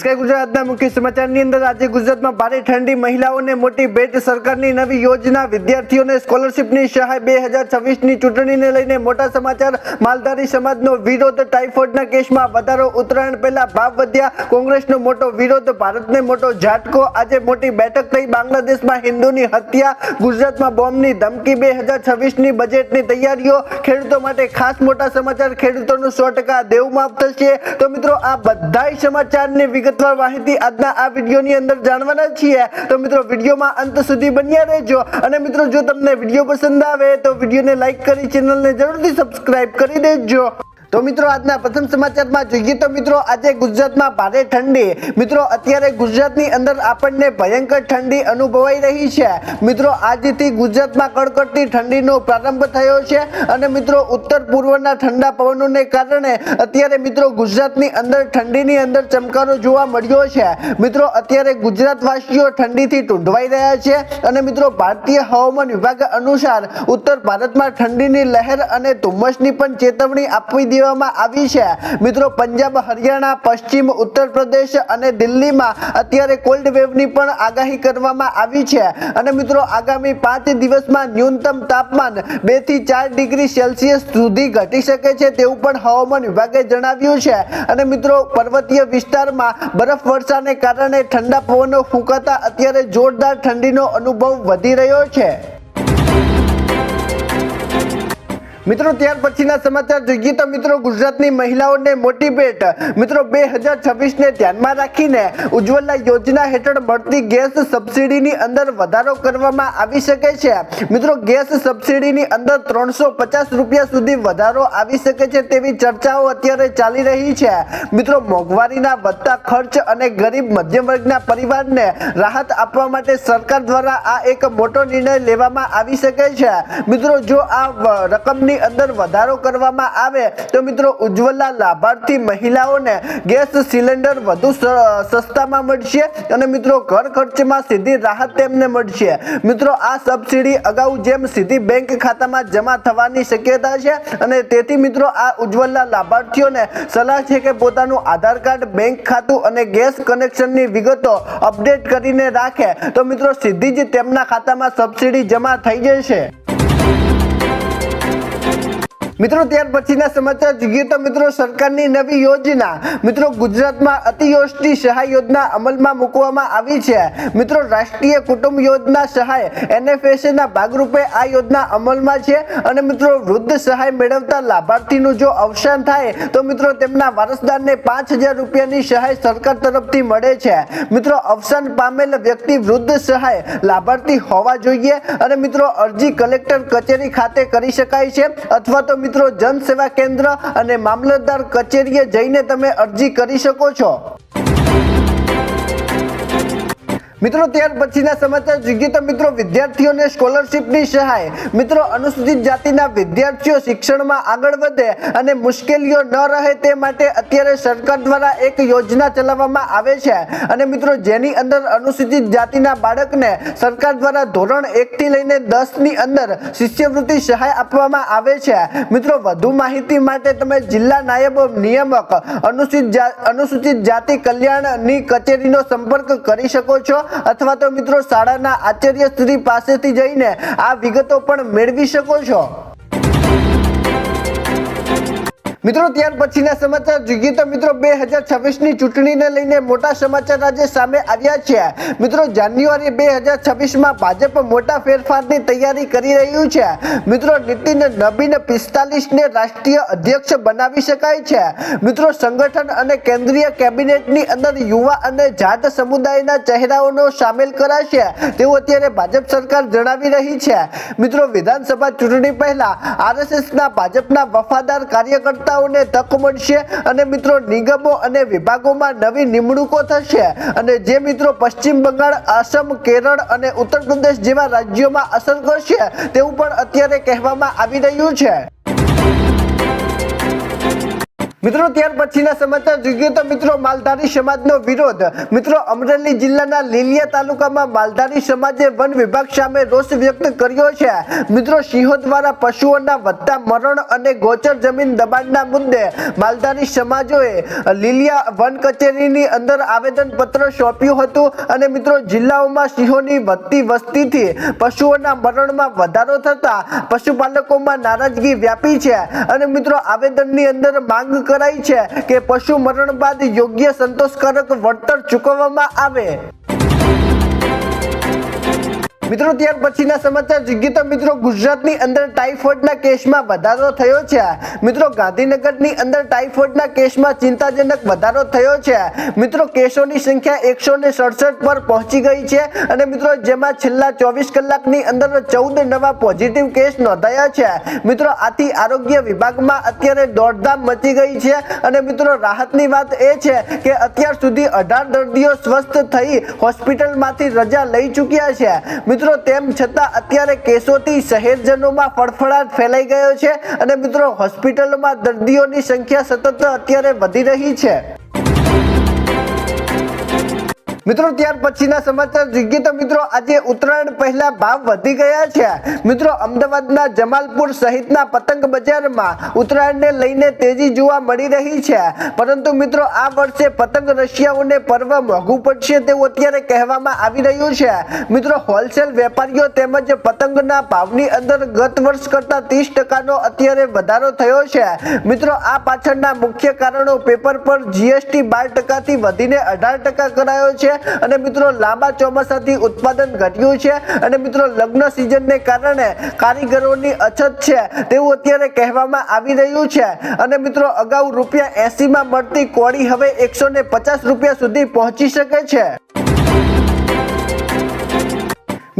ગુજરાતના મુખ્ય સમાચારની અંદર આજે ગુજરાતમાં ભારે ઠંડી, મહિલાઓને મોટી ભેટ, સરકારની નવી યોજના, વિદ્યાર્થીઓને સ્કોલરશીપની સહાય, 2026ની ચૂંટણીને લઈને મોટા સમાચાર, માલધારી સમાજનો વિરોધ, ટાઇફોઇડના કેસમાં વધારો, ઉત્તરાયણ પહેલા ભાવ વધ્યા, કોંગ્રેસનો મોટો વિરોધ, ભારતને મોટો ઝાટકો, આજે મોટી બેઠક થઈ, બાંગ્લાદેશમાં હિન્દુની હત્યા, ગુજરાતમાં બોમ્બની ધમકી, 2026ની બજેટની તૈયારીઓ, ખેડૂતો માટે ખાસ મોટા સમાચાર, ખેડૂતોનું 100% દેવમાફ થશે। તો મિત્રો આ બધા સમાચારની વિગતવાર માહિતી આજના આ વિડીયોની અંદર જાણવાના છીએ। તો મિત્રો વિડીયોમાં અંત સુધી બન્યા રહેજો અને મિત્રો જો તમને વિડીયો પસંદ આવે તો વિડીયોને લાઈક કરી ચેનલને જરૂરથી સબસ્ક્રાઇબ કરી દેજો। તો મિત્રો આજના પ્રથમ સમાચારમાં જોઈએ તો મિત્રો આજે ગુજરાતમાં ભારે ઠંડી, મિત્રો અત્યારે ગુજરાતની અંદર આપણને ભયંકર ઠંડી અનુભવાઈ રહી છે। મિત્રો આજથી ગુજરાતમાં કડકડતી ઠંડીનો પ્રારંભ થયો છે અને મિત્રો ઉત્તર પૂર્વના ઠંડા પવનોને કારણે અત્યારે મિત્રો ગુજરાતની અંદર ઠંડીની અંદર ચમકારો જોવા મળ્યો છે। મિત્રો અત્યારે ગુજરાતવાસીઓ ઠંડીથી ઢૂંઢવાઈ રહ્યા છે અને મિત્રો ભારતીય હવામાન વિભાગ અનુસાર ઉત્તર ભારતમાં ઠંડીની લહેર અને ધુમ્મસની પણ ચેતવણી આપી દેવામાં આવી છે। મિત્રો પંજાબ, હરિયાણા, પશ્ચિમ ઉત્તર પ્રદેશ અને દિલ્હીમાં અત્યારે કોલ્ડ વેવની પણ આગાહી કરવામાં આવી છે અને મિત્રો આગામી 5 દિવસમાં ન્યૂનતમ તાપમાન 2 થી 4 ડિગ્રી સેલ્સિયસ સુધી ઘટી શકે છે તેવું પણ હવામાન વિભાગે જણાવ્યું છે અને મિત્રો પર્વતીય વિસ્તારમાં બરફ વર્ષાને કારણે ઠંડા પવનો ફૂંકાતા અત્યારે જોરદાર ઠંડીનો અનુભવ વધી રહ્યો છે। મિત્રો ત્યાર પછીના સમાચાર જોઈએ તો મિત્રો ગુજરાતની મહિલાઓને મોટી ભેટ, મિત્રો 2026ને ધ્યાનમાં રાખીને ઉજ્જવલા યોજના હેઠળ મળતી ગેસ સબસિડીની અંદર વધારો કરવામાં આવી શકે છે। મિત્રો ગેસ સબસિડીની અંદર 350 રૂપિયા સુધી વધારો આવી શકે છે તેવી ચર્ચાઓ અત્યારે ચાલી રહી છે। મિત્રો મોંઘવારીના વધતા ખર્ચ અને ગરીબ મધ્યમ વર્ગના પરિવારને રાહત આપવા માટે સરકાર દ્વારા આ એક મોટો નિર્ણય લેવામાં આવી શકે છે। મિત્રો જો આ રકમની અંદર વધારો કરવામાં આવે તો મિત્રો ઉજ્જવલા લાભાર્થી મહિલાઓને ગેસ સિલિન્ડર વધુ સસ્તામાં મળશે અને મિત્રો ઘર ખર્ચમાં સીધી રાહત તેમને મળશે। મિત્રો આ સબસિડી અગાઉ જેમ સીધી બેંક ખાતામાં જમા થવાની શક્યતા છે અને તેથી મિત્રો આ ઉજ્જવલા લાભાર્થીઓને સલાહ છે કે પોતાનું આધાર કાર્ડ, બેંક ખાતું અને ગેસ કનેક્શનની વિગતો અપડેટ કરીને રાખે તો મિત્રો સીધી જ તેમના ખાતામાં સબસિડી જમા થઈ જશે। મિત્રો ત્યાર પછીના સમાચાર જોઈએ તો મિત્રો સરકારની નવી યોજના, મિત્રો ગુજરાતમાં અતિવૃષ્ટિ સહાય યોજના અમલમાં મૂકવામાં આવી છે। મિત્રો રાષ્ટ્રીય કુટુંબ યોજના સહાય NFSA ના ભાગરૂપે આ યોજના અમલમાં છે અને મિત્રો વૃદ્ધ સહાય મેળવતા લાભાર્થીનું જો અવસાન થાય તો મિત્રો તેમના વારસદારને 5000 રૂપિયાની સહાય સરકાર તરફથી મળે છે। મિત્રો અવસાન પામેલ વ્યક્તિ વૃદ્ધ સહાય લાભાર્થી હોવા જોઈએ અને મિત્રો અરજી કલેક્ટર કચેરી ખાતે કરી શકાય છે અથવા તો મિત્રો જન સેવા કેન્દ્ર અને મામલતદાર કચેરીએ જઈને તમે અરજી કરી શકો છો। મિત્રો ત્યાર પછીના સમાચાર જોઈએ તો મિત્રો વિદ્યાર્થીઓને સ્કોલરશીપની સહાય, મિત્રો અનુસૂચિત જાતિના વિદ્યાર્થીઓ શિક્ષણમાં આગળ વધે અને મુશ્કેલીઓ ન રહે તે માટે અત્યારે સરકાર દ્વારા એક યોજના ચલાવવામાં આવે છે અને મિત્રો જેની અંદર અનુસૂચિત જાતિના બાળકને સરકાર દ્વારા ધોરણ 1 થી લઈને 10 ની અંદર શિષ્યવૃત્તિ સહાય આપવામાં આવે છે। મિત્રો વધુ માહિતી માટે તમે જિલ્લા નાયબ નિયામક અનુસૂચિત જાતિ કલ્યાણની કચેરીનો સંપર્ક કરી શકો છો અથવા તો મિત્રો શાળાના આચાર્યશ્રી પાસેથી જઈને આ વિગતો પણ મેળવી શકો છો। મિત્રો ત્યાર પછીના સમાચાર જોઈએ તો મિત્રો 2026ની ચૂંટણીને લઈને મોટા સમાચાર આજે સામે આવ્યા છે। મિત્રો જાન્યુઆરી 2026માં ભાજપ મોટા ફેરફારની તૈયારી કરી રહ્યું છે। મિત્રો નીતિન નબીન 45ને રાષ્ટ્રીય અધ્યક્ષ બનાવી શકાય છે। મિત્રો સંગઠન અને કેન્દ્રીય કેબિનેટની અંદર યુવા અને જાટ સમુદાયના ચહેરાઓનો સામેલ કરાશે તેવું અત્યારે ભાજપ સરકાર જણાવી રહી છે। મિત્રો વિધાનસભા ચૂંટણી પહેલા RSSના ભાજપના વફાદાર કાર્યકર્તા તક મળશે અને મિત્રો નિગમો અને વિભાગોમાં નવી નિમણૂકો થશે અને જે મિત્રો પશ્ચિમ બંગાળ, આસામ, કેરળ અને ઉત્તર પ્રદેશ જેવા રાજ્યોમાં અસર કરશે તેવું પણ અત્યારે કહેવામાં આવી રહ્યું છે। મિત્રો ત્યાર પછીના સમાચાર જોઈએ તો મિત્રો માલધારી સમાજનો વિરોધ. મિત્રો અમરેલી જિલ્લાના લીલિયા તાલુકામાં માલધારી સમાજે વન વિભાગ સામે રોષ વ્યક્ત કર્યો છે. મિત્રો સિંહો દ્વારા પશુઓના વધતા મરણ અને ગોચર જમીન દબાણના મુદ્દે માલધારી સમાજોએ લીલિયા વન કચેરીની અંદર આવેદન પત્ર સોંપ્યું હતું અને મિત્રો જિલ્લાઓમાં સિંહોની વધતી વસ્તીથી પશુઓના મરણમાં વધારો થતા પશુપાલકોમાં નારાજગી વ્યાપી છે અને મિત્રો આવેદનની અંદર માંગ કરાઈ છે કે પશુ મરણ બાદ યોગ્ય સંતોષકારક વળતર ચૂકવવામાં આવે. મિત્રો ત્યાર પછીના સમાચાર જોઈએ તો મિત્રો ગુજરાતની અંદર ટાઇફોઇડના કેસમાં વધારો થયો છે. મિત્રો ગાંધીનગરની અંદર ટાઇફોઇડના કેસમાં ચિંતાજનક વધારો થયો છે. મિત્રો કેસોની સંખ્યા 167 પર પહોંચી ગઈ છે અને મિત્રો જેમાં છેલ્લા 24 કલાકની અંદર 14 નવા પોઝિટિવ કેસ નોંધાયા છે. મિત્રો આથી આરોગ્ય વિભાગમાં અત્યારે દોડધામ મચી ગઈ છે અને મિત્રો રાહતની વાત એ છે કે અત્યાર સુધી 18 દર્દીઓ સ્વસ્થ થઈ હોસ્પિટલમાંથી રજા લઈ ચૂક્યા છે. મિત્રો તેમ છતાં અત્યારે કેસોથી શહેરજનોમાં ફફડાટ ફેલાઈ ગયો છે અને મિત્રો હોસ્પિટલોમાં દર્દીઓની સંખ્યા સતત અત્યારે વધી રહી છે. મિત્રો ત્યાર પછીના સમાચાર જોઈએ તો મિત્રો આજે ઉત્તરાયણ પહેલા ભાવ વધી ગયા છે. મિત્રો અમદાવાદના જમાલપુર સહિતના પતંગ બજારમાં ઉત્તરાયણને લઈને તેજી જોવા મળી રહી છે, પરંતુ મિત્રો આ વર્ષે પતંગ રશિયાઓને પર્વ મોંઘું પડશે તેવું અત્યારે કહેવામાં આવી રહ્યું છે. મિત્રો હોલસેલ વેપારીઓ તેમજ પતંગના ભાવની અંદર ગત વર્ષ કરતા 30% અત્યારે વધારો થયો છે. મિત્રો આ પાછળના મુખ્ય કારણો પેપર પર જીએસટી 12% થી વધીને 18% કરાયો છે અને મિત્રો લાંબા ચોમાસાથી ઉત્પાદન ઘટ્યું છે અને મિત્રો લગ્ન સિઝનને કારણે કારીગરોની અછત છે તેવું અત્યારે કહેવામાં આવી રહ્યું છે અને મિત્રો અગાઉ ₹80 માં મળતી કોળી હવે ₹150 સુધી પહોંચી શકે છે.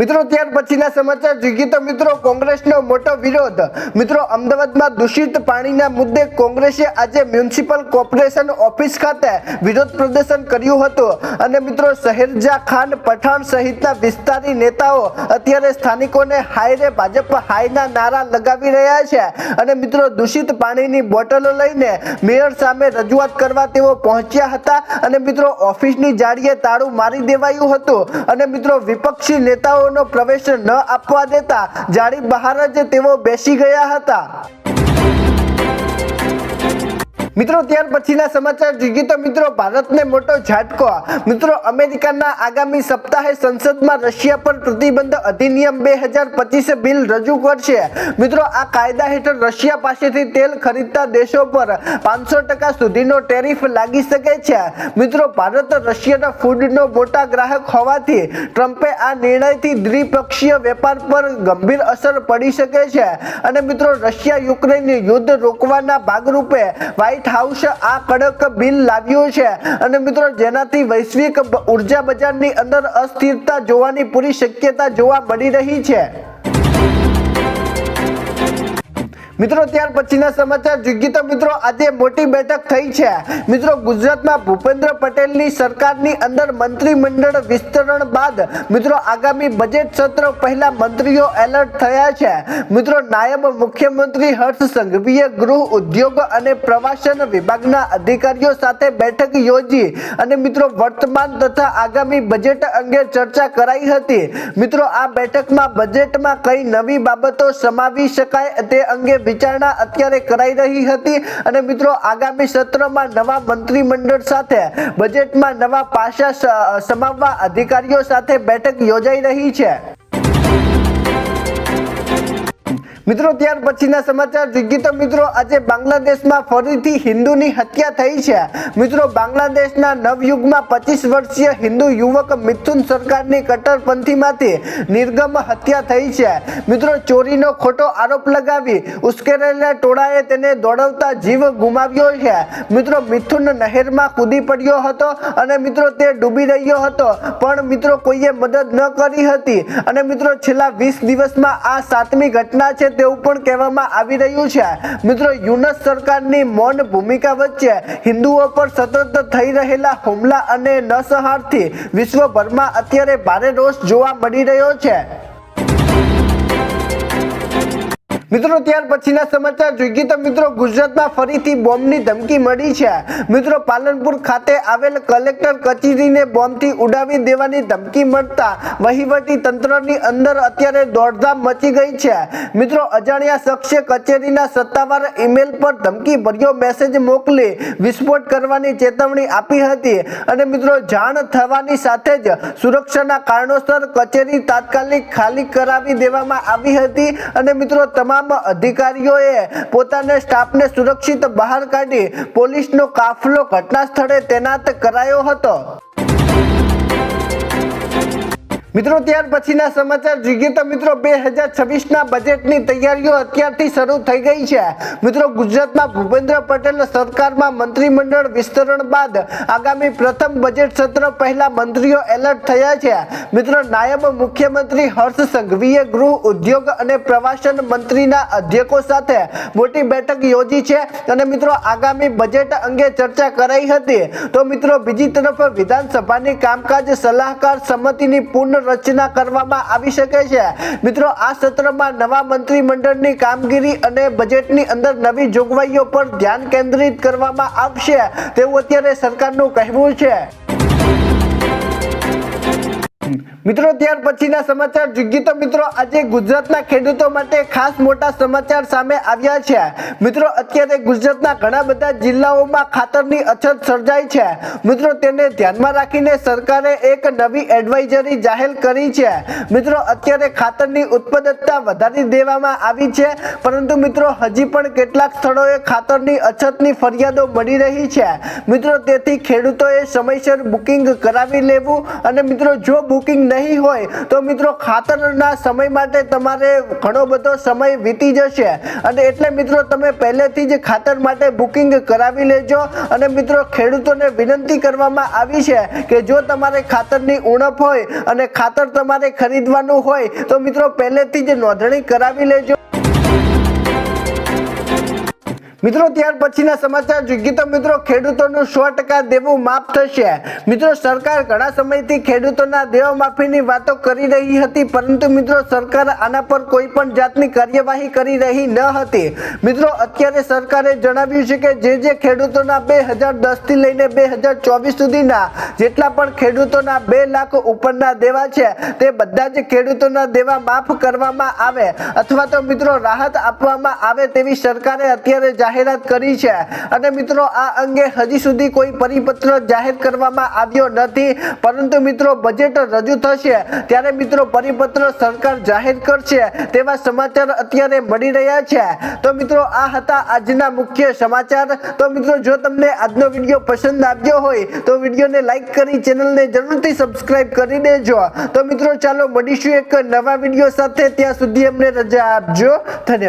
મિત્રો ત્યાર પછીના સમાચાર જોઈએ તો મિત્રો કોંગ્રેસનો મોટો વિરોધ. મિત્રો અમદાવાદમાં દૂષિત પાણીના મુદ્દે કોંગ્રેસે આજે મ્યુનિસિપલ કોર્પોરેશન ઓફિસ ખાતે વિરોધ પ્રદર્શન કર્યું હતું અને મિત્રો શહેરજા ખાન પઠાણ સહિતના વિસ્તારી નેતાઓ અત્યારે સ્થાનિકોને હાય રે ભાજપ હાયના નારા લગાવી રહ્યા છે અને મિત્રો દૂષિત પાણીની બોટલો લઈને મેયર સામે રજૂઆત કરવા તેઓ પહોંચ્યા હતા અને મિત્રો ઓફિસની જાળીએ તાળું મારી દેવાયું હતું અને મિત્રો વિપક્ષી નેતાઓ પ્રવેશ ન આપવા દેતા જાળી બહાર જ તેઓ બેસી ગયા હતા. મિત્રો ત્યાર પછીના સમાચાર જોઈએ તો મિત્રો ભારતને મોટો ઝાટકો. મિત્રો અમેરિકાના આગામી સપ્તાહે સંસદમાં રશિયા પર પ્રતિબંધ અધિનિયમ 2025 બિલ રજૂ કરશે. મિત્રો આ કાયદા હેઠળ રશિયા પાસેથી તેલ ખરીદતા દેશો પર 500% સુધીનો ટેરિફ લાગી શકે છે. મિત્રો ભારત રશિયાના ફૂડનો મોટા ગ્રાહક હોવાથી ટ્રમ્પે આ નિર્ણયથી દ્વિપક્ષીય વેપાર પર ગંભીર અસર પડી શકે છે અને મિત્રો રશિયા યુક્રેન યુદ્ધ રોકવાના ભાગરૂપે વ્હાઇટ હાઉસ આ કડક બિલ લાવ્યું છે અને મિત્રો જેનાથી વૈશ્વિક ઉર્જા બજારની અંદર અસ્થિરતા જોવાની પૂરી શક્યતા જોવા મળી રહી છે. મિત્રો ત્યાર પછીના સમાચાર જોઈએ તો મિત્રો આજે મોટી બેઠક થઈ છે. મિત્રો ગુજરાતમાં ભૂપેન્દ્ર પટેલની સરકારની અંદર મંત્રીમંડળ વિસ્તરણ બાદ મિત્રો આગામી બજેટ સત્ર પહેલા મંત્રીઓ એલર્ટ થયા છે. મિત્રો નાયબ મુખ્યમંત્રી હર્ષ સંઘવીએ ગૃહ ઉદ્યોગ અને પ્રવાસન વિભાગના અધિકારીઓ સાથે બેઠક યોજી અને મિત્રો વર્તમાન તથા આગામી બજેટ અંગે ચર્ચા કરાઈ હતી. મિત્રો આ બેઠકમાં બજેટમાં કઈ નવી બાબતો સમાવી શકાય તે અંગે વિચારણા અત્યારે કરાઈ રહી હતી અને મિત્રો આગામી સત્રમાં નવા મંત્રીમંડળ સાથે બજેટમાં નવા પાસા સમાવવા અધિકારીઓ સાથે બેઠક યોજાઈ રહી છે. મિત્રો ત્યાર પછીના સમાચાર જોઈએ તો મિત્રો આજે બાંગ્લાદેશમાં ફરીથી હિન્દુની હત્યા થઈ છે. મિત્રો બાંગ્લાદેશના નવયુગમાં 25 વર્ષીય હિન્દુ યુવક મિથુન સરકારની કટ્ટરપંથીમાંથી નિર્ગમ હત્યા થઈ છે. મિત્રો ચોરીનો ખોટો આરોપ લગાવી ઉશ્કેરેલા ટોળાએ તેને દોડાવતા જીવ ગુમાવ્યો છે. મિત્રો મિથુન નહેરમાં કૂદી પડ્યો હતો અને મિત્રો તે ડૂબી રહ્યો હતો પણ મિત્રો કોઈએ મદદ ન કરી હતી અને મિત્રો છેલ્લા 20 દિવસમાં આ 7મી ઘટના છે તેવું પણ કહેવામાં આવી રહ્યું છે. મિત્રો યુનસ સરકારની મૌન ભૂમિકા વચ્ચે હિન્દુઓ પર સતત થઈ રહેલા હુમલા અને નરસંહારથી વિશ્વભરમાં અત્યારે ભારે રોષ જોવા મળી રહ્યો છે. મિત્રો ત્યાર પછીના સમાચાર જોઈએ તો મિત્રો ગુજરાતમાં ફરીથી બોમ્બની ધમકી મળી છે। મિત્રો પાલનપુર ખાતે આવેલ કલેક્ટર કચેરીને બોમ્બથી ઉડાવી દેવાની ધમકી મળતા વહીવટી તંત્રની અંદર અત્યારે દોડધામ મચી ગઈ છે। મિત્રો અજાણ્યા શખ્સે કચેરીના સત્તાવાર ઈમેલ પર ધમકી ભર્યો મેસેજ મોકલી વિસ્ફોટ કરવાની ચેતવણી આપી હતી અને મિત્રો જાણ થવાની સાથે જ સુરક્ષાના કારણોસર કચેરી તાત્કાલિક ખાલી કરાવી દેવામાં આવી હતી અને મિત્રો તમામ અધિકારીઓએ પોતાના સ્ટાફને સુરક્ષિત બહાર કાઢી પોલીસનો કાફલો ઘટના સ્થળે તૈનાત કરાયો હતો। મિત્રો ત્યાર પછીના સમાચાર જોઈએ તો મિત્રો 2026ના બજેટની તૈયારીઓ અત્યારથી શરૂ થઈ ગઈ છે। મિત્રો ગુજરાતમાં ભૂપેન્દ્ર પટેલ સરકારમાં મંત્રીમંડળ વિસ્તરણ બાદ આગામી પ્રથમ બજેટ સત્ર પહેલા મંત્રીઓ એલર્ટ થયા છે। મિત્રો નાયબ મુખ્યમંત્રી હર્ષ સંઘવીએ ગૃહ ઉદ્યોગ અને પ્રવાસન મંત્રીના અધ્યક્ષો સાથે મોટી બેઠક યોજી છે અને મિત્રો આગામી બજેટ અંગે ચર્ચા કરાઈ હતી। તો મિત્રો બીજી તરફ વિધાનસભાની કામકાજ સલાહકાર સમિતિની પૂર્ણ રચના કરવામાં આવી શકે છે। મિત્રો આ સત્રમાં નવા મંત્રીમંડળની કામગીરી અને બજેટની અંદર નવી જોગવાઈઓ પર ધ્યાન કેન્દ્રિત કરવામાં આવશે તેવું અત્યારે સરકારનું કહેવું છે। મિત્રો ત્યાર પછીના સમાચાર જોઈએ તો મિત્રો આજે ગુજરાતના ખેડૂતો માટે ખાસ મોટા સમાચાર સામે આવ્યા છે। મિત્રો અત્યારે ગુજરાતના ઘણા બધા જિલ્લાઓમાં ખાતરની અછત સર્જાઈ છે। મિત્રો તેને ધ્યાનમાં રાખીને સરકારે એક નવી એડવાઇઝરી જાહેર કરી છે। મિત્રો અત્યારે ખાતરની ઉત્પાદકતા વધારી દેવામાં આવી છે પરંતુ મિત્રો હજી પણ કેટલાક સ્થળોએ ખાતરની અછતની ફરિયાદો મળી રહી છે। મિત્રો તેથી ખેડૂતોએ સમયસર બુકિંગ કરાવી લેવું અને મિત્રો જો બુકિંગ નહીં હોય તો મિત્રો ખાતરના સમય માટે તમારે ઘણો બધો સમય વીતી જશે અને એટલે મિત્રો તમે પહેલેથી જ ખાતર માટે બુકિંગ કરાવી લેજો અને મિત્રો ખેડૂતોને વિનંતી કરવામાં આવી છે કે જો તમારે ખાતરની ઉણપ હોય અને ખાતર તમારે ખરીદવાનું હોય તો મિત્રો પહેલેથી જ નોંધણી કરાવી લેજો। મિત્રો ત્યાર પછીના સમાચાર જોઈએ તો મિત્રો ખેડૂતોનું 100% દેવું માફ થશે। મિત્રો સરકાર ઘણા સમયથી ખેડૂતોના દેવા માફીની વાતો કરી રહી હતી પરંતુ મિત્રો સરકાર આના પર કોઈ પણ જાતની કાર્યવાહી કરી રહી ન હતી। મિત્રો અત્યારે સરકારે જણાવ્યું છે કે જે ખેડૂતોના 2010 થી લઈને 2024 સુધીના જેટલા પણ ખેડૂતોના 2 લાખ ઉપરના દેવા છે તે બધા જ ખેડૂતોના દેવા માફ કરવામાં આવે અથવા તો મિત્રો રાહત આપવામાં આવે તેવી સરકારે અત્યારે જાહેરાત કરી છે અને મિત્રો આ અંગે હજી સુધી કોઈ પરિપત્ર જાહેર કરવામાં આવ્યો નથી પરંતુ મિત્રો બજેટ રજૂ થશે ત્યારે મિત્રો પરિપત્ર સરકાર જાહેર કરશે તેવા સમાચાર અત્યારે મળી રહ્યા છે। તો મિત્રો આ હતા આજના મુખ્ય સમાચાર। તો મિત્રો જો તમને આજનો વિડીયો પસંદ આવ્યો હોય તો વિડીયોને લાઈક કરી ચેનલને જરૂરથી સબસ્ક્રાઇબ કરી દેજો। તો મિત્રો ચાલો મળીશું એક નવા વિડીયો સાથે, ત્યાં સુધી અમને રજા આપજો। ધન્યવાદ।